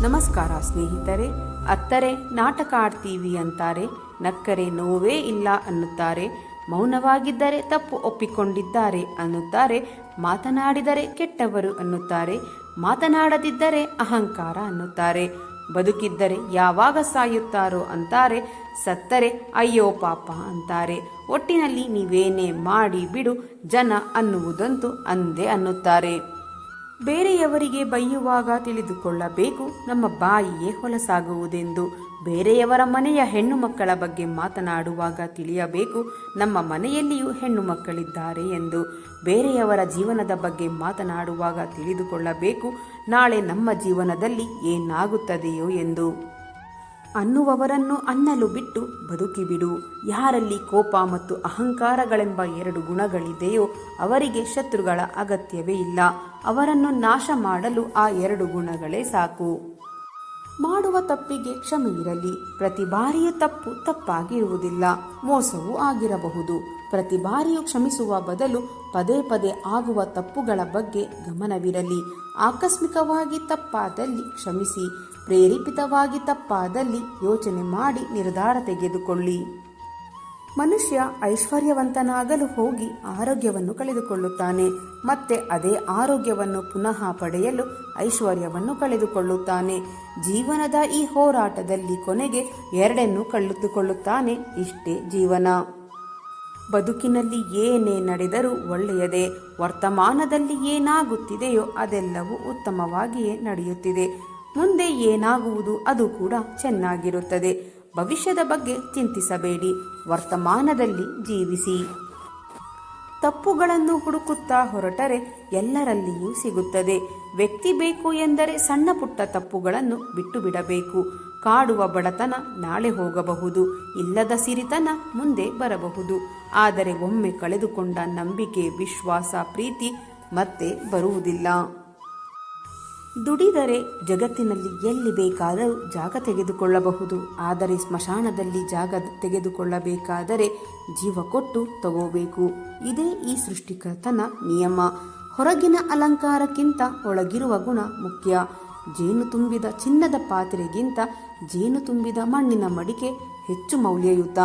ನಮಸ್ಕಾರ ಸ್ನೇಹಿತರೆ. ಅತ್ತರೆ ನಾಟಕ ಆಡ್ತೀವಿ ಅಂತಾರೆ, ನಕ್ಕರೆ ನೋವೇ ಇಲ್ಲ ಅನ್ನುತ್ತಾರೆ, ಮೌನವಾಗಿದ್ದರೆ ತಪ್ಪು ಒಪ್ಪಿಕೊಂಡಿದ್ದಾರೆ ಅನ್ನುತ್ತಾರೆ, ಮಾತನಾಡಿದರೆ ಕೆಟ್ಟವರು ಅನ್ನುತ್ತಾರೆ, ಮಾತನಾಡದಿದ್ದರೆ ಅಹಂಕಾರ ಅನ್ನುತ್ತಾರೆ, ಬದುಕಿದ್ದರೆ ಯಾವಾಗ ಸಾಯುತ್ತಾರೋ ಅಂತಾರೆ, ಸತ್ತರೆ ಅಯ್ಯೋ ಪಾಪ ಅಂತಾರೆ. ಒಟ್ಟಿನಲ್ಲಿ ನೀವೇನೇ ಮಾಡಿ ಬಿಡು ಜನ ಅನ್ನುವುದಂತೂ ಅಂದೇ ಅನ್ನುತ್ತಾರೆ. ಬೇರೆಯವರಿಗೆ ಬೈಯುವಾಗ ತಿಳಿದುಕೊಳ್ಳಬೇಕು ನಮ್ಮ ಬಾಯಿಯೇ ಹೊಲಸಾಗುವುದೆಂದು. ಬೇರೆಯವರ ಮನೆಯ ಹೆಣ್ಣು ಮಕ್ಕಳ ಬಗ್ಗೆ ಮಾತನಾಡುವಾಗ ತಿಳಿಯಬೇಕು ನಮ್ಮ ಮನೆಯಲ್ಲಿಯೂ ಹೆಣ್ಣು ಮಕ್ಕಳಿದ್ದಾರೆ ಎಂದು. ಬೇರೆಯವರ ಜೀವನದ ಬಗ್ಗೆ ಮಾತನಾಡುವಾಗ ತಿಳಿದುಕೊಳ್ಳಬೇಕು ನಾಳೆ ನಮ್ಮ ಜೀವನದಲ್ಲಿ ಏನಾಗುತ್ತದೆಯೋ ಎಂದು. ಅನ್ನುವವರನ್ನು ಅನ್ನಲು ಬಿಟ್ಟು ಬದುಕಿಬಿಡು. ಯಾರಲ್ಲಿ ಕೋಪ ಮತ್ತು ಅಹಂಕಾರಗಳೆಂಬ ಎರಡು ಗುಣಗಳಿದೆಯೋ ಅವರಿಗೆ ಶತ್ರುಗಳ ಅಗತ್ಯವೇ ಇಲ್ಲ. ಅವರನ್ನು ನಾಶ ಮಾಡಲು ಆ ಎರಡು ಗುಣಗಳೇ ಸಾಕು. ಮಾಡುವ ತಪ್ಪಿಗೆ ಕ್ಷಮೆ ಇರಲಿ. ಪ್ರತಿ ಬಾರಿಯೂ ತಪ್ಪು ತಪ್ಪಾಗಿರುವುದಿಲ್ಲ, ಮೋಸವೂ ಆಗಿರಬಹುದು. ಪ್ರತಿ ಬಾರಿಯೂ ಕ್ಷಮಿಸುವ ಬದಲು ಪದೇ ಪದೇ ಆಗುವ ತಪ್ಪುಗಳ ಬಗ್ಗೆ ಗಮನವಿರಲಿ. ಆಕಸ್ಮಿಕವಾಗಿ ತಪ್ಪಾದಲ್ಲಿ ಕ್ಷಮಿಸಿ, ಪ್ರೇರೇಪಿತವಾಗಿ ತಪ್ಪಾದಲ್ಲಿ ಯೋಚನೆ ಮಾಡಿ ನಿರ್ಧಾರ ತೆಗೆದುಕೊಳ್ಳಿ. ಮನುಷ್ಯ ಐಶ್ವರ್ಯವಂತನಾಗಲು ಹೋಗಿ ಆರೋಗ್ಯವನ್ನು ಕಳೆದುಕೊಳ್ಳುತ್ತಾನೆ, ಮತ್ತೆ ಅದೇ ಆರೋಗ್ಯವನ್ನು ಪುನಃ ಪಡೆಯಲು ಐಶ್ವರ್ಯವನ್ನು ಕಳೆದುಕೊಳ್ಳುತ್ತಾನೆ. ಜೀವನದ ಈ ಹೋರಾಟದಲ್ಲಿ ಕೊನೆಗೆ ಎರಡನ್ನೂ ಕಳೆದುಕೊಳ್ಳುತ್ತಾನೆ. ಇಷ್ಟೇ ಜೀವನ. ಬದುಕಿನಲ್ಲಿ ಏನೇ ನಡೆದರೂ ಒಳ್ಳೆಯದೇ. ವರ್ತಮಾನದಲ್ಲಿ ಏನಾಗುತ್ತಿದೆಯೋ ಅದೆಲ್ಲವೂ ಉತ್ತಮವಾಗಿಯೇ ನಡೆಯುತ್ತಿದೆ. ಮುಂದೆ ಏನಾಗುವುದು ಅದು ಕೂಡ ಚೆನ್ನಾಗಿರುತ್ತದೆ. ಭವಿಷ್ಯದ ಬಗ್ಗೆ ಚಿಂತಿಸಬೇಡಿ, ವರ್ತಮಾನದಲ್ಲಿ ಜೀವಿಸಿ. ತಪ್ಪುಗಳನ್ನು ಹುಡುಕುತ್ತಾ ಹೊರಟರೆ ಎಲ್ಲರಲ್ಲಿಯೂ ಸಿಗುತ್ತದೆ. ವ್ಯಕ್ತಿ ಬೇಕು ಎಂದರೆ ಸಣ್ಣ ಪುಟ್ಟ ತಪ್ಪುಗಳನ್ನು ಬಿಟ್ಟು ಬಿಡಬೇಕು. ಕಾಡುವ ಬಡತನ ನಾಳೆ ಹೋಗಬಹುದು, ಇಲ್ಲದ ಸಿರಿತನ ಮುಂದೆ ಬರಬಹುದು. ಆದರೆ ಒಮ್ಮೆ ಕಳೆದುಕೊಂಡ ನಂಬಿಕೆ, ವಿಶ್ವಾಸ, ಪ್ರೀತಿ ಮತ್ತೆ ಬರುವುದಿಲ್ಲ. ದುಡಿದರೆ ಜಗತ್ತಿನಲ್ಲಿ ಎಲ್ಲಿ ಬೇಕಾದರೂ ಜಾಗ ತೆಗೆದುಕೊಳ್ಳಬಹುದು. ಆದರೆ ಸ್ಮಶಾನದಲ್ಲಿ ಜಾಗ ತೆಗೆದುಕೊಳ್ಳಬೇಕಾದರೆ ಜೀವ ಕೊಟ್ಟು ತಗೋಬೇಕು. ಇದೇ ಈ ಸೃಷ್ಟಿಕರ್ತನ ನಿಯಮ. ಹೊರಗಿನ ಅಲಂಕಾರಕ್ಕಿಂತ ಒಳಗಿರುವ ಗುಣ ಮುಖ್ಯ. ಜೇನು ತುಂಬಿದ ಚಿನ್ನದ ಪಾತ್ರೆಗಿಂತ ಜೇನು ತುಂಬಿದ ಮಣ್ಣಿನ ಮಡಿಕೆ ಹೆಚ್ಚು ಮೌಲ್ಯಯುತ.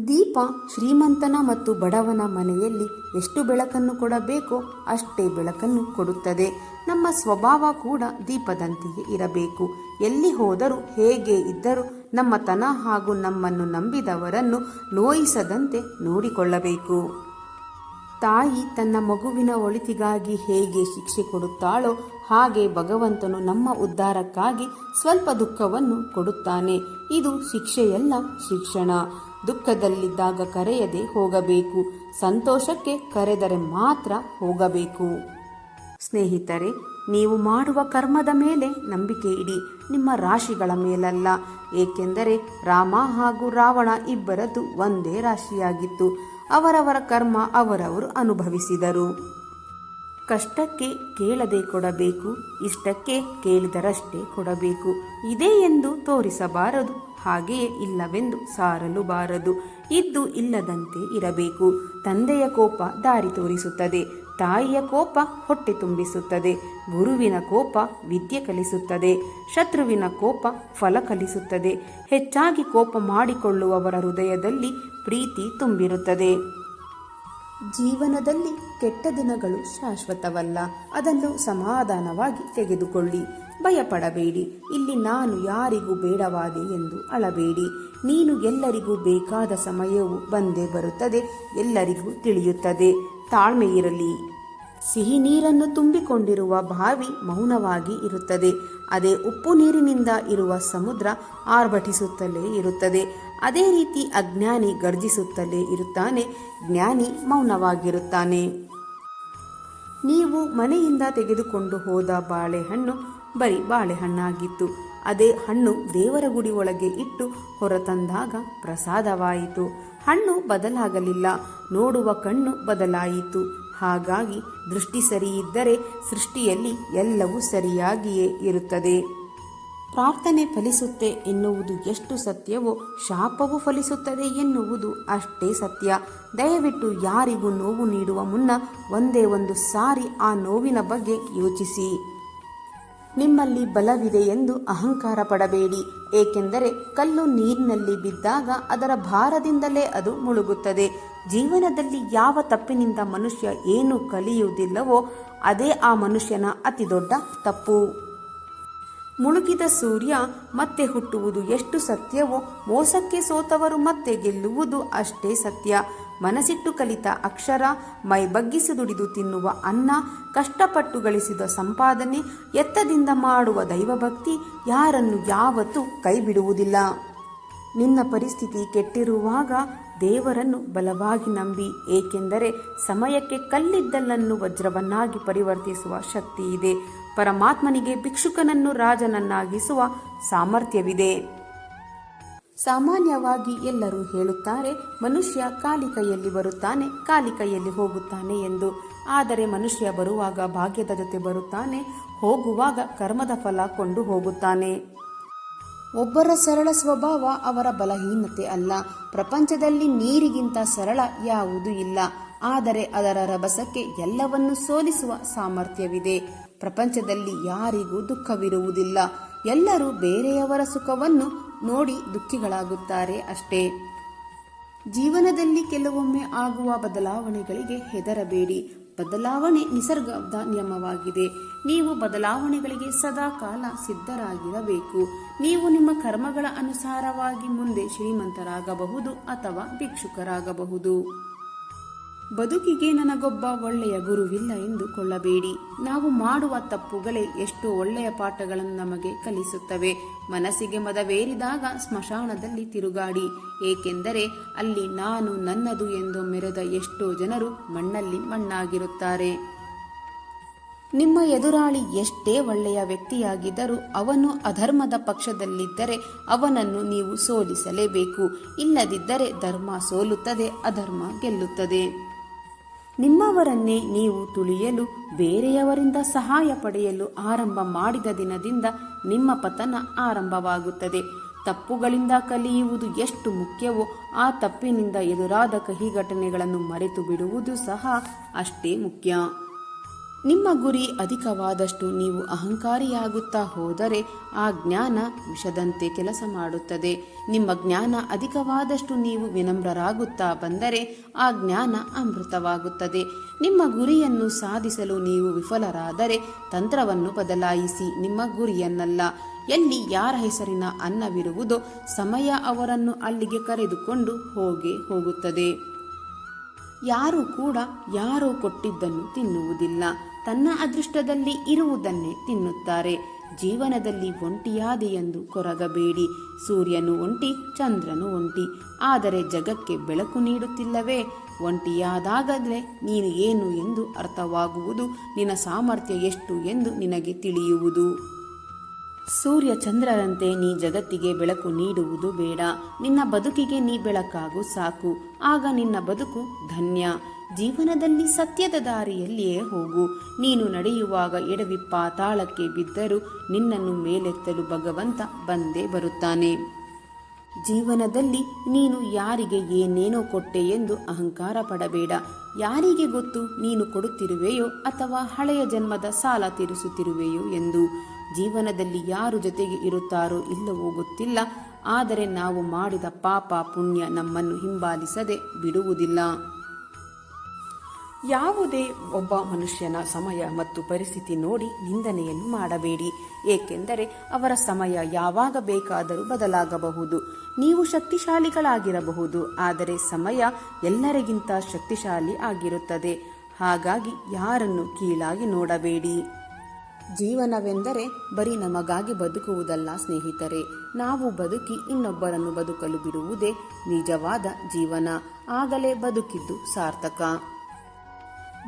ದೀಪ ಶ್ರೀಮಂತನ ಮತ್ತು ಬಡವನ ಮನೆಯಲ್ಲಿ ಎಷ್ಟು ಬೆಳಕನ್ನು ಕೊಡಬೇಕೋ ಅಷ್ಟೇ ಬೆಳಕನ್ನು ಕೊಡುತ್ತದೆ. ನಮ್ಮ ಸ್ವಭಾವ ಕೂಡ ದೀಪದಂತೆಯೇ ಇರಬೇಕು. ಎಲ್ಲಿ ಹೋದರೂ ಹೇಗೆ ಇದ್ದರೂ ನಮ್ಮತನ ಹಾಗೂ ನಮ್ಮನ್ನು ನಂಬಿದವರನ್ನು ನೋಯಿಸದಂತೆ ನೋಡಿಕೊಳ್ಳಬೇಕು. ತಾಯಿ ತನ್ನ ಮಗುವಿನ ಒಳಿತಿಗಾಗಿ ಹೇಗೆ ಶಿಕ್ಷೆ ಕೊಡುತ್ತಾಳೋ ಹಾಗೆ ಭಗವಂತನು ನಮ್ಮ ಉದ್ಧಾರಕ್ಕಾಗಿ ಸ್ವಲ್ಪ ದುಃಖವನ್ನು ಕೊಡುತ್ತಾನೆ. ಇದು ಶಿಕ್ಷೆಯಲ್ಲ, ಶಿಕ್ಷಣ. ದುಃಖದಲ್ಲಿದ್ದಾಗ ಕರೆಯದೆ ಹೋಗಬೇಕು, ಸಂತೋಷಕ್ಕೆ ಕರೆದರೆ ಮಾತ್ರ ಹೋಗಬೇಕು. ಸ್ನೇಹಿತರೆ, ನೀವು ಮಾಡುವ ಕರ್ಮದ ಮೇಲೆ ನಂಬಿಕೆ ಇಡಿ, ನಿಮ್ಮ ರಾಶಿಗಳ ಮೇಲಲ್ಲ. ಏಕೆಂದರೆ ರಾಮ ಹಾಗೂ ರಾವಣ ಇಬ್ಬರದ್ದು ಒಂದೇ ರಾಶಿಯಾಗಿತ್ತು. ಅವರವರ ಕರ್ಮ ಅವರವರು ಅನುಭವಿಸಿದರು. ಕಷ್ಟಕ್ಕೆ ಕೇಳದೆ ಕೊಡಬೇಕು, ಇಷ್ಟಕ್ಕೆ ಕೇಳಿದರಷ್ಟೇ ಕೊಡಬೇಕು. ಇದೇ ಎಂದು ತೋರಿಸಬಾರದು, ಹಾಗೆಯೇ ಇಲ್ಲವೆಂದು ಸಾರಲು ಬಾರದು. ಇದ್ದು ಇಲ್ಲದಂತೆ ಇರಬೇಕು. ತಂದೆಯ ಕೋಪ ದಾರಿ ತೋರಿಸುತ್ತದೆ, ತಾಯಿಯ ಕೋಪ ಹೊಟ್ಟೆ ತುಂಬಿಸುತ್ತದೆ, ಗುರುವಿನ ಕೋಪ ವಿದ್ಯೆ ಕಲಿಸುತ್ತದೆ, ಶತ್ರುವಿನ ಕೋಪ ಫಲ ಕಲಿಸುತ್ತದೆ. ಹೆಚ್ಚಾಗಿ ಕೋಪ ಮಾಡಿಕೊಳ್ಳುವವರ ಹೃದಯದಲ್ಲಿ ಪ್ರೀತಿ ತುಂಬಿರುತ್ತದೆ. ಜೀವನದಲ್ಲಿ ಕೆಟ್ಟ ದಿನಗಳು ಶಾಶ್ವತವಲ್ಲ, ಅದನ್ನು ಸಮಾಧಾನವಾಗಿ ತೆಗೆದುಕೊಳ್ಳಿ. ಭಯಪಡಬೇಡಿ. ಇಲ್ಲಿ ನಾನು ಯಾರಿಗೂ ಬೇಡವಾದೆ ಎಂದು ಅಳಬೇಡಿ. ನೀನು ಎಲ್ಲರಿಗೂ ಬೇಕಾದ ಸಮಯವು ಬಂದೇ ಬರುತ್ತದೆ, ಎಲ್ಲರಿಗೂ ತಿಳಿಯುತ್ತದೆ. ತಾಳ್ಮೆ ಇರಲಿ. ಸಿಹಿ ನೀರನ್ನು ತುಂಬಿಕೊಂಡಿರುವ ಬಾವಿ ಮೌನವಾಗಿ ಇರುತ್ತದೆ. ಅದೇ ಉಪ್ಪು ನೀರಿನಿಂದ ಇರುವ ಸಮುದ್ರ ಆರ್ಭಟಿಸುತ್ತಲೇ ಇರುತ್ತದೆ. ಅದೇ ರೀತಿ ಅಜ್ಞಾನಿ ಗರ್ಜಿಸುತ್ತಲೇ ಇರುತ್ತಾನೆ, ಜ್ಞಾನಿ ಮೌನವಾಗಿರುತ್ತಾನೆ. ನೀವು ಮನೆಯಿಂದ ತೆಗೆದುಕೊಂಡು ಹೋದ ಬಾಳೆಹಣ್ಣು ಬರೀ ಬಾಳೆಹಣ್ಣಾಗಿತ್ತು. ಅದೇ ಹಣ್ಣು ದೇವರ ಗುಡಿ ಒಳಗೆ ಇಟ್ಟು ಹೊರತಂದಾಗ ಪ್ರಸಾದವಾಯಿತು. ಹಣ್ಣು ಬದಲಾಗಲಿಲ್ಲ, ನೋಡುವ ಕಣ್ಣು ಬದಲಾಯಿತು. ಹಾಗಾಗಿ ದೃಷ್ಟಿ ಸರಿಯಿದ್ದರೆ ಸೃಷ್ಟಿಯಲ್ಲಿ ಎಲ್ಲವೂ ಸರಿಯಾಗಿಯೇ ಇರುತ್ತದೆ. ಪ್ರಾರ್ಥನೆ ಫಲಿಸುತ್ತೆ ಎನ್ನುವುದು ಎಷ್ಟು ಸತ್ಯವೋ ಶಾಪವು ಫಲಿಸುತ್ತದೆ ಎನ್ನುವುದು ಅಷ್ಟೇ ಸತ್ಯ. ದಯವಿಟ್ಟು ಯಾರಿಗೂ ನೋವು ನೀಡುವ ಮುನ್ನ ಒಂದೇ ಒಂದು ಸಾರಿ ಆ ನೋವಿನ ಬಗ್ಗೆ ಯೋಚಿಸಿ. ನಿಮ್ಮಲ್ಲಿ ಬಲವಿದೆ ಎಂದು ಅಹಂಕಾರ ಪಡಬೇಡಿ, ಏಕೆಂದರೆ ಕಲ್ಲು ನೀರಿನಲ್ಲಿ ಬಿದ್ದಾಗ ಅದರ ಭಾರದಿಂದಲೇ ಅದು ಮುಳುಗುತ್ತದೆ. ಜೀವನದಲ್ಲಿ ಯಾವ ತಪ್ಪಿನಿಂದ ಮನುಷ್ಯ ಏನು ಕಲಿಯುವುದಿಲ್ಲವೋ ಅದೇ ಆ ಮನುಷ್ಯನ ಅತಿದೊಡ್ಡ ತಪ್ಪು. ಮುಳುಗಿದ ಸೂರ್ಯ ಮತ್ತೆ ಹುಟ್ಟುವುದು ಎಷ್ಟು ಸತ್ಯವೋ, ಮೋಸಕ್ಕೆ ಸೋತವರು ಮತ್ತೆ ಗೆಲ್ಲುವುದು ಅಷ್ಟೇ ಸತ್ಯ. ಮನಸ್ಸಿಟ್ಟು ಕಲಿತ ಅಕ್ಷರ, ಮೈ ಬಗ್ಗಿಸಿ ದುಡಿದು ತಿನ್ನುವ ಅನ್ನ, ಕಷ್ಟಪಟ್ಟು ಗಳಿಸಿದ ಸಂಪಾದನೆ, ಎತ್ತದಿಂದ ಮಾಡುವ ದೈವಭಕ್ತಿ ಯಾರನ್ನು ಯಾವತ್ತೂ ಕೈ ಬಿಡುವುದಿಲ್ಲ. ನಿನ್ನ ಪರಿಸ್ಥಿತಿ ಕೆಟ್ಟಿರುವಾಗ ದೇವರನ್ನು ಬಲವಾಗಿ ನಂಬಿ, ಏಕೆಂದರೆ ಸಮಯಕ್ಕೆ ಕಲ್ಲಿದ್ದಲನ್ನು ವಜ್ರವನ್ನಾಗಿ ಪರಿವರ್ತಿಸುವ ಶಕ್ತಿ ಇದೆ. ಪರಮಾತ್ಮನಿಗೆ ಭಿಕ್ಷುಕನನ್ನು ರಾಜನನ್ನಾಗಿಸುವ ಸಾಮರ್ಥ್ಯವಿದೆ. ಸಾಮಾನ್ಯವಾಗಿ ಎಲ್ಲರೂ ಹೇಳುತ್ತಾರೆ, ಮನುಷ್ಯ ಖಾಲಿ ಕೈಯಲ್ಲಿ ಬರುತ್ತಾನೆ, ಖಾಲಿ ಕೈಯಲ್ಲಿ ಹೋಗುತ್ತಾನೆ ಎಂದು. ಆದರೆ ಮನುಷ್ಯ ಬರುವಾಗ ಭಾಗ್ಯದ ಜೊತೆ ಬರುತ್ತಾನೆ, ಹೋಗುವಾಗ ಕರ್ಮದ ಫಲ ಕೊಂಡು ಹೋಗುತ್ತಾನೆ. ಒಬ್ಬರ ಸರಳ ಸ್ವಭಾವ ಅವರ ಬಲಹೀನತೆ ಅಲ್ಲ. ಪ್ರಪಂಚದಲ್ಲಿ ನೀರಿಗಿಂತ ಸರಳ ಯಾವುದೂ ಇಲ್ಲ, ಆದರೆ ಅದರ ರಭಸಕ್ಕೆ ಎಲ್ಲವನ್ನು ಸೋಲಿಸುವ ಸಾಮರ್ಥ್ಯವಿದೆ. ಪ್ರಪಂಚದಲ್ಲಿ ಯಾರಿಗೂ ದುಃಖವಿರುವುದಿಲ್ಲ, ಎಲ್ಲರೂ ಬೇರೆಯವರ ಸುಖವನ್ನು ನೋಡಿ ದುಃಖಿಗಳಾಗುತ್ತಾರೆ ಅಷ್ಟೇ. ಜೀವನದಲ್ಲಿ ಕೆಲವೊಮ್ಮೆ ಆಗುವ ಬದಲಾವಣೆಗಳಿಗೆ ಹೆದರಬೇಡಿ. ಬದಲಾವಣೆ ನಿಸರ್ಗದ ನಿಯಮವಾಗಿದೆ. ನೀವು ಬದಲಾವಣೆಗಳಿಗೆ ಸದಾ ಕಾಲ ಸಿದ್ಧರಾಗಿರಬೇಕು. ನೀವು ನಿಮ್ಮ ಕರ್ಮಗಳ ಅನುಸಾರವಾಗಿ ಮುಂದೆ ಶ್ರೀಮಂತರಾಗಬಹುದು ಅಥವಾ ಭಿಕ್ಷುಕರಾಗಬಹುದು. ಬದುಕಿಗೆ ನನಗೊಬ್ಬ ಒಳ್ಳೆಯ ಗುರುವಿಲ್ಲ ಎಂದುಕೊಳ್ಳಬೇಡಿ. ನಾವು ಮಾಡುವ ತಪ್ಪುಗಳೇ ಎಷ್ಟೋ ಒಳ್ಳೆಯ ಪಾಠಗಳನ್ನು ನಮಗೆ ಕಲಿಸುತ್ತವೆ. ಮನಸ್ಸಿಗೆ ಮದವೇರಿದಾಗ ಸ್ಮಶಾನದಲ್ಲಿ ತಿರುಗಾಡಿ, ಏಕೆಂದರೆ ಅಲ್ಲಿ ನಾನು ನನ್ನದು ಎಂದು ಮೆರೆದ ಎಷ್ಟೋ ಜನರು ಮಣ್ಣಲ್ಲಿ ಮಣ್ಣಾಗಿರುತ್ತಾರೆ. ನಿಮ್ಮ ಎದುರಾಳಿ ಎಷ್ಟೇ ಒಳ್ಳೆಯ ವ್ಯಕ್ತಿಯಾಗಿದ್ದರೂ ಅವನು ಅಧರ್ಮದ ಪಕ್ಷದಲ್ಲಿದ್ದರೆ ಅವನನ್ನು ನೀವು ಸೋಲಿಸಲೇಬೇಕು. ಇಲ್ಲದಿದ್ದರೆ ಧರ್ಮ ಸೋಲುತ್ತದೆ, ಅಧರ್ಮ ಗೆಲ್ಲುತ್ತದೆ. ನಿಮ್ಮವರನ್ನೇ ನೀವು ತುಳಿಯಲು, ಬೇರೆಯವರಿಂದ ಸಹಾಯ ಪಡೆಯಲು ಆರಂಭ ಮಾಡಿದ ದಿನದಿಂದ ನಿಮ್ಮ ಪತನ ಆರಂಭವಾಗುತ್ತದೆ. ತಪ್ಪುಗಳಿಂದ ಕಲಿಯುವುದು ಎಷ್ಟು ಮುಖ್ಯವೋ, ಆ ತಪ್ಪಿನಿಂದ ಎದುರಾದ ಕಹಿ ಘಟನೆಗಳನ್ನು ಮರೆತು ಬಿಡುವುದು ಸಹ ಅಷ್ಟೇ ಮುಖ್ಯ. ನಿಮ್ಮ ಗುರಿ ಅಧಿಕವಾದಷ್ಟು ನೀವು ಅಹಂಕಾರಿಯಾಗುತ್ತಾ ಹೋದರೆ ಆ ಜ್ಞಾನ ವಿಷದಂತೆ ಕೆಲಸ ಮಾಡುತ್ತದೆ. ನಿಮ್ಮ ಜ್ಞಾನ ಅಧಿಕವಾದಷ್ಟು ನೀವು ವಿನಮ್ರರಾಗುತ್ತಾ ಬಂದರೆ ಆ ಜ್ಞಾನ ಅಮೃತವಾಗುತ್ತದೆ. ನಿಮ್ಮ ಗುರಿಯನ್ನು ಸಾಧಿಸಲು ನೀವು ವಿಫಲರಾದರೆ ತಂತ್ರವನ್ನು ಬದಲಾಯಿಸಿ, ನಿಮ್ಮ ಗುರಿಯನ್ನಲ್ಲ. ಎಲ್ಲಿ ಯಾರ ಹೆಸರಿನ ಅನ್ನವಿರುವುದೋ ಸಮಯ ಅವರನ್ನು ಅಲ್ಲಿಗೆ ಕರೆದುಕೊಂಡು ಹೋಗುತ್ತದೆ. ಯಾರೂ ಕೂಡ ಯಾರೋ ಕೊಟ್ಟಿದ್ದನ್ನು ತಿನ್ನುವುದಿಲ್ಲ, ತನ್ನ ಅದೃಷ್ಟದಲ್ಲಿ ಇರುವುದನ್ನೇ ತಿನ್ನುತ್ತಾರೆ. ಜೀವನದಲ್ಲಿ ಒಂಟಿಯಾದೆ ಎಂದು ಕೊರಗಬೇಡಿ. ಸೂರ್ಯನು ಒಂಟಿ, ಚಂದ್ರನು ಒಂಟಿ, ಆದರೆ ಜಗಕ್ಕೆ ಬೆಳಕು ನೀಡುತ್ತಿಲ್ಲವೇ? ಒಂಟಿಯಾದಾಗಲೇ ನೀನು ಏನು ಎಂದು ಅರ್ಥವಾಗುವುದು, ನಿನ್ನ ಸಾಮರ್ಥ್ಯ ಎಷ್ಟು ಎಂದು ನಿನಗೆ ತಿಳಿಯುವುದು. ಸೂರ್ಯ ಚಂದ್ರರಂತೆ ನೀ ಜಗತ್ತಿಗೆ ಬೆಳಕು ನೀಡುವುದು ಬೇಡ. ನಿನ್ನ ಬದುಕಿಗೆ ನೀ ಬೆಳಕಾಗು ಸಾಕು, ಆಗ ನಿನ್ನ ಬದುಕು ಧನ್ಯ. ಜೀವನದಲ್ಲಿ ಸತ್ಯದ ದಾರಿಯಲ್ಲಿಯೇ ಹೋಗು. ನೀನು ನಡೆಯುವಾಗ ಎಡವಿ ಪಾತಾಳಕ್ಕೆ ಬಿದ್ದರೂ ನಿನ್ನನ್ನು ಮೇಲೆತ್ತಲು ಭಗವಂತ ಬಂದೇ ಬರುತ್ತಾನೆ. ಜೀವನದಲ್ಲಿ ನೀನು ಯಾರಿಗೆ ಏನೇನೋ ಕೊಟ್ಟೆ ಎಂದು ಅಹಂಕಾರ ಪಡಬೇಡ. ಯಾರಿಗೆ ಗೊತ್ತು ನೀನು ಕೊಡುತ್ತಿರುವೆಯೋ ಅಥವಾ ಹಳೆಯ ಜನ್ಮದ ಸಾಲ ತೀರಿಸುತ್ತಿರುವೆಯೋ ಎಂದು. ಜೀವನದಲ್ಲಿ ಯಾರು ಜೊತೆಗೆ ಇರುತ್ತಾರೋ ಇಲ್ಲವೋ ಗೊತ್ತಿಲ್ಲ, ಆದರೆ ನಾವು ಮಾಡಿದ ಪಾಪ ಪುಣ್ಯ ನಮ್ಮನ್ನು ಹಿಂಬಾಲಿಸದೆ ಬಿಡುವುದಿಲ್ಲ. ಯಾವುದೇ ಒಬ್ಬ ಮನುಷ್ಯನ ಸಮಯ ಮತ್ತು ಪರಿಸ್ಥಿತಿ ನೋಡಿ ನಿಂದನೆಯನ್ನು ಮಾಡಬೇಡಿ, ಏಕೆಂದರೆ ಅವರ ಸಮಯ ಯಾವಾಗ ಬೇಕಾದರೂ ಬದಲಾಗಬಹುದು. ನೀವು ಶಕ್ತಿಶಾಲಿಗಳಾಗಿರಬಹುದು, ಆದರೆ ಸಮಯ ಎಲ್ಲರಿಗಿಂತ ಶಕ್ತಿಶಾಲಿ ಆಗಿರುತ್ತದೆ. ಹಾಗಾಗಿ ಯಾರನ್ನು ಕೀಳಾಗಿ ನೋಡಬೇಡಿ. ಜೀವನವೆಂದರೆ ಬರೀ ನಮಗಾಗಿ ಬದುಕುವುದಲ್ಲ ಸ್ನೇಹಿತರೆ. ನಾವು ಬದುಕಿ ಇನ್ನೊಬ್ಬರನ್ನು ಬದುಕಲು ಬಿಡುವುದೇ ನಿಜವಾದ ಜೀವನ. ಆಗಲೇ ಬದುಕಿದ್ದು ಸಾರ್ಥಕ.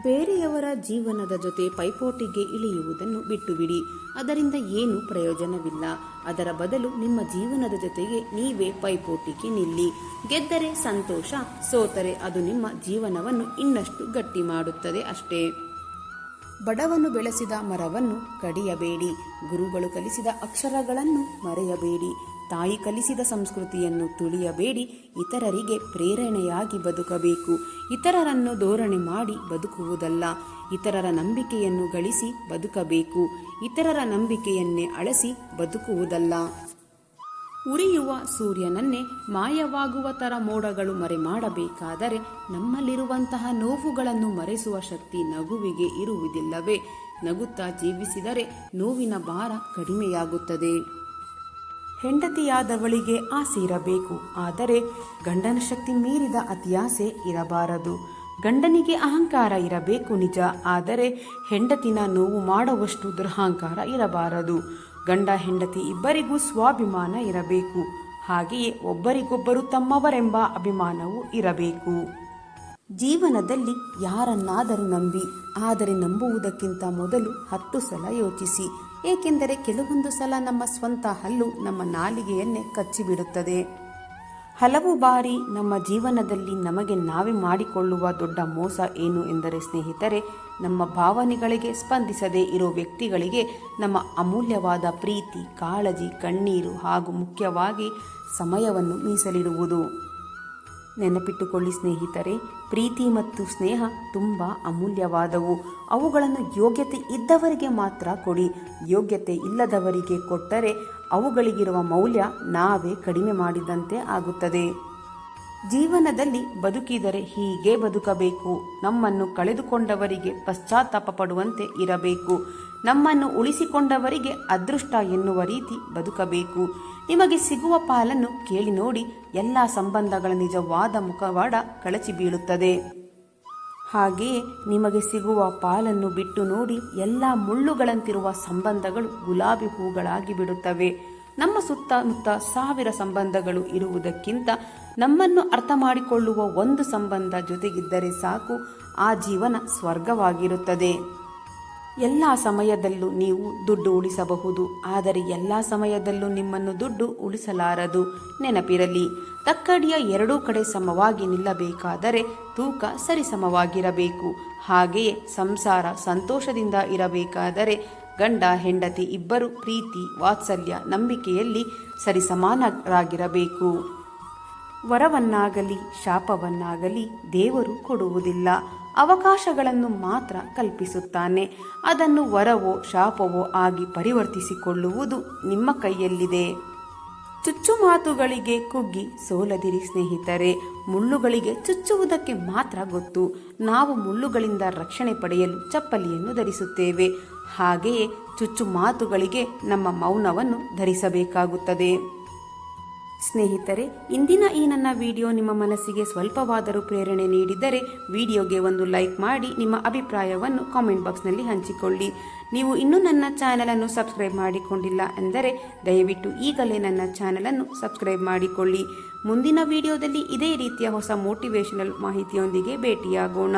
ಬೇರೆಯವರ ಜೀವನದ ಜೊತೆ ಪೈಪೋಟಿಗೆ ಇಳಿಯುವುದನ್ನು ಬಿಟ್ಟುಬಿಡಿ. ಅದರಿಂದ ಏನೂ ಪ್ರಯೋಜನವಿಲ್ಲ. ಅದರ ಬದಲು ನಿಮ್ಮ ಜೀವನದ ಜೊತೆಗೆ ನೀವೇ ಪೈಪೋಟಿಗೆ ನಿಲ್ಲಿ. ಗೆದ್ದರೆ ಸಂತೋಷ, ಸೋತರೆ ಅದು ನಿಮ್ಮ ಜೀವನವನ್ನು ಇನ್ನಷ್ಟು ಗಟ್ಟಿ ಮಾಡುತ್ತದೆ ಅಷ್ಟೇ. ಬಡವನು ಬೆಳೆಸಿದ ಮರವನ್ನು ಕಡಿಯಬೇಡಿ. ಗುರುಗಳು ಕಲಿಸಿದ ಅಕ್ಷರಗಳನ್ನು ಮರೆಯಬೇಡಿ. ತಾಯಿ ಕಲಿಸಿದ ಸಂಸ್ಕೃತಿಯನ್ನು ತುಳಿಯಬೇಡಿ. ಇತರರಿಗೆ ಪ್ರೇರಣೆಯಾಗಿ ಬದುಕಬೇಕು. ಇತರರನ್ನು ಧೋರಣೆ ಮಾಡಿ ಬದುಕುವುದಲ್ಲ, ಇತರರ ನಂಬಿಕೆಯನ್ನು ಗಳಿಸಿ ಬದುಕಬೇಕು. ಇತರರ ನಂಬಿಕೆಯನ್ನೇ ಅಳಿಸಿ ಬದುಕುವುದಲ್ಲ. ಉರಿಯುವ ಸೂರ್ಯನನ್ನೇ ಮಾಯವಾಗುವ ಥರ ಮೋಡಗಳು ಮರೆಮಾಡಬೇಕಾದರೆ ನಮ್ಮಲ್ಲಿರುವಂತಹ ನೋವುಗಳನ್ನು ಮರೆಸುವ ಶಕ್ತಿ ನಗುವಿಗೆ ಇರುವುದಿಲ್ಲವೇ? ನಗುತ್ತಾ ಜೀವಿಸಿದರೆ ನೋವಿನ ಭಾರ ಕಡಿಮೆಯಾಗುತ್ತದೆ. ಹೆಂಡತಿಯಾದವಳಿಗೆ ಆಸೆ ಇರಬೇಕು, ಆದರೆ ಗಂಡನ ಶಕ್ತಿ ಮೀರಿದ ಅತಿಯಾಸೆ ಇರಬಾರದು. ಗಂಡನಿಗೆ ಅಹಂಕಾರ ಇರಬೇಕು ನಿಜ, ಆದರೆ ಹೆಂಡತಿನ ನೋವು ಮಾಡುವಷ್ಟು ದುರಹಂಕಾರ ಇರಬಾರದು. ಗಂಡ ಹೆಂಡತಿ ಇಬ್ಬರಿಗೂ ಸ್ವಾಭಿಮಾನ ಇರಬೇಕು. ಹಾಗೆಯೇ ಒಬ್ಬರಿಗೊಬ್ಬರು ತಮ್ಮವರೆಂಬ ಅಭಿಮಾನವೂ ಇರಬೇಕು. ಜೀವನದಲ್ಲಿ ಯಾರನ್ನಾದರೂ ನಂಬಿ, ಆದರೆ ನಂಬುವುದಕ್ಕಿಂತ ಮೊದಲು 10 ಸಲ ಯೋಚಿಸಿ. ಏಕೆಂದರೆ ಕೆಲವೊಂದು ಸಲ ನಮ್ಮ ಸ್ವಂತ ಹಲ್ಲು ನಮ್ಮ ನಾಲಿಗೆಯನ್ನೇ ಕಚ್ಚಿಬಿಡುತ್ತದೆ. ಹಲವು ಬಾರಿ ನಮ್ಮ ಜೀವನದಲ್ಲಿ ನಮಗೆ ನಾವೇ ಮಾಡಿಕೊಳ್ಳುವ ದೊಡ್ಡ ಮೋಸ ಏನು ಎಂದರೆ ಸ್ನೇಹಿತರೆ, ನಮ್ಮ ಭಾವನೆಗಳಿಗೆ ಸ್ಪಂದಿಸದೇ ಇರೋ ವ್ಯಕ್ತಿಗಳಿಗೆ ನಮ್ಮ ಅಮೂಲ್ಯವಾದ ಪ್ರೀತಿ, ಕಾಳಜಿ, ಕಣ್ಣೀರು ಹಾಗೂ ಮುಖ್ಯವಾಗಿ ಸಮಯವನ್ನು ಮೀಸಲಿಡುವುದು. ನೆನಪಿಟ್ಟುಕೊಳ್ಳಿ ಸ್ನೇಹಿತರೆ, ಪ್ರೀತಿ ಮತ್ತು ಸ್ನೇಹ ತುಂಬ ಅಮೂಲ್ಯವಾದವು. ಅವುಗಳನ್ನು ಯೋಗ್ಯತೆ ಇದ್ದವರಿಗೆ ಮಾತ್ರ ಕೊಡಿ. ಯೋಗ್ಯತೆ ಇಲ್ಲದವರಿಗೆ ಕೊಟ್ಟರೆ ಅವುಗಳಿಗಿರುವ ಮೌಲ್ಯ ನಾವೇ ಕಡಿಮೆ ಮಾಡಿದಂತೆ ಆಗುತ್ತದೆ. ಜೀವನದಲ್ಲಿ ಬದುಕಿದರೆ ಹೀಗೆ ಬದುಕಬೇಕು. ನಮ್ಮನ್ನು ಕಳೆದುಕೊಂಡವರಿಗೆ ಪಶ್ಚಾತ್ತಾಪ ಪಡುವಂತೆ ಇರಬೇಕು. ನಮ್ಮನ್ನು ಉಳಿಸಿಕೊಂಡವರಿಗೆ ಅದೃಷ್ಟ ಎನ್ನುವ ರೀತಿ ಬದುಕಬೇಕು. ನಿಮಗೆ ಸಿಗುವ ಪಾಲನ್ನು ಕೇಳಿ ನೋಡಿ. ಎಲ್ಲ ಸಂಬಂಧಗಳ ನಿಜವಾದ ಮುಖವಾಡ ಕಳಚಿ ಬೀಳುತ್ತದೆ. ಹಾಗೆಯೇ ನಿಮಗೆ ಸಿಗುವ ಪಾಲನ್ನು ಬಿಟ್ಟು ನೋಡಿ. ಎಲ್ಲ ಮುಳ್ಳುಗಳಂತಿರುವ ಸಂಬಂಧಗಳು ಗುಲಾಬಿ ಹೂಗಳಾಗಿ ಬಿಡುತ್ತವೆ. ನಮ್ಮ ಸುತ್ತಮುತ್ತ 1000 ಸಂಬಂಧಗಳು ಇರುವುದಕ್ಕಿಂತ ನಮ್ಮನ್ನು ಅರ್ಥ ಮಾಡಿಕೊಳ್ಳುವ ಒಂದು ಸಂಬಂಧ ಜೊತೆಗಿದ್ದರೆ ಸಾಕು. ಆ ಜೀವನ ಸ್ವರ್ಗವಾಗಿರುತ್ತದೆ. ಎಲ್ಲ ಸಮಯದಲ್ಲೂ ನೀವು ದುಡ್ಡು ಉಳಿಸಬಹುದು, ಆದರೆ ಎಲ್ಲ ಸಮಯದಲ್ಲೂ ನಿಮ್ಮನ್ನು ದುಡ್ಡು ಉಳಿಸಲಾರದು. ನೆನಪಿರಲಿ, ತಕ್ಕಡಿಯ ಎರಡೂ ಕಡೆ ಸಮವಾಗಿ ನಿಲ್ಲಬೇಕಾದರೆ ತೂಕ ಸರಿಸಮವಾಗಿರಬೇಕು. ಹಾಗೆಯೇ ಸಂಸಾರ ಸಂತೋಷದಿಂದ ಇರಬೇಕಾದರೆ ಗಂಡ ಹೆಂಡತಿ ಇಬ್ಬರು ಪ್ರೀತಿ, ವಾತ್ಸಲ್ಯ, ನಂಬಿಕೆಯಲ್ಲಿ ಸರಿಸಮಾನರಾಗಿರಬೇಕು. ವರವನ್ನಾಗಲಿ ಶಾಪವನ್ನಾಗಲಿ ದೇವರು ಕೊಡುವುದಿಲ್ಲ, ಅವಕಾಶಗಳನ್ನು ಮಾತ್ರ ಕಲ್ಪಿಸುತ್ತಾನೆ. ಅದನ್ನು ವರವೋ ಶಾಪವೋ ಆಗಿ ಪರಿವರ್ತಿಸಿಕೊಳ್ಳುವುದು ನಿಮ್ಮ ಕೈಯಲ್ಲಿದೆ. ಚುಚ್ಚು ಮಾತುಗಳಿಗೆ ಕುಗ್ಗಿ ಸೋಲದಿರಿ ಸ್ನೇಹಿತರೆ. ಮುಳ್ಳುಗಳಿಗೆ ಚುಚ್ಚುವುದಕ್ಕೆ ಮಾತ್ರ ಗೊತ್ತು. ನಾವು ಮುಳ್ಳುಗಳಿಂದ ರಕ್ಷಣೆ ಪಡೆಯಲು ಚಪ್ಪಲಿಯನ್ನು ಧರಿಸುತ್ತೇವೆ. ಹಾಗೆಯೇ ಚುಚ್ಚು ಮಾತುಗಳಿಗೆ ನಮ್ಮ ಮೌನವನ್ನು ಧರಿಸಬೇಕಾಗುತ್ತದೆ. ಸ್ನೇಹಿತರೆ, ಇಂದಿನ ಈ ನನ್ನ ವಿಡಿಯೋ ನಿಮ್ಮ ಮನಸ್ಸಿಗೆ ಸ್ವಲ್ಪವಾದರೂ ಪ್ರೇರಣೆ ನೀಡಿದರೆ ವಿಡಿಯೋಗೆ ಒಂದು ಲೈಕ್ ಮಾಡಿ ನಿಮ್ಮ ಅಭಿಪ್ರಾಯವನ್ನು ಕಾಮೆಂಟ್ ಬಾಕ್ಸ್ನಲ್ಲಿ ಹಂಚಿಕೊಳ್ಳಿ. ನೀವು ಇನ್ನೂ ನನ್ನ ಚಾನಲನ್ನು ಸಬ್ಸ್ಕ್ರೈಬ್ ಮಾಡಿಕೊಂಡಿಲ್ಲ ಎಂದರೆ ದಯವಿಟ್ಟು ಈಗಲೇ ನನ್ನ ಚಾನಲನ್ನು ಸಬ್ಸ್ಕ್ರೈಬ್ ಮಾಡಿಕೊಳ್ಳಿ. ಮುಂದಿನ ವಿಡಿಯೋದಲ್ಲಿ ಇದೇ ರೀತಿಯ ಹೊಸ ಮೋಟಿವೇಶನಲ್ ಮಾಹಿತಿಯೊಂದಿಗೆ ಭೇಟಿಯಾಗೋಣ.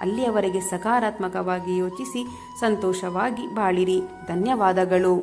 ಅಲ್ಲಿಯವರೆಗೆ ಸಕಾರಾತ್ಮಕವಾಗಿ ಯೋಚಿಸಿ ಸಂತೋಷವಾಗಿ ಬಾಳಿರಿ. ಧನ್ಯವಾದಗಳು.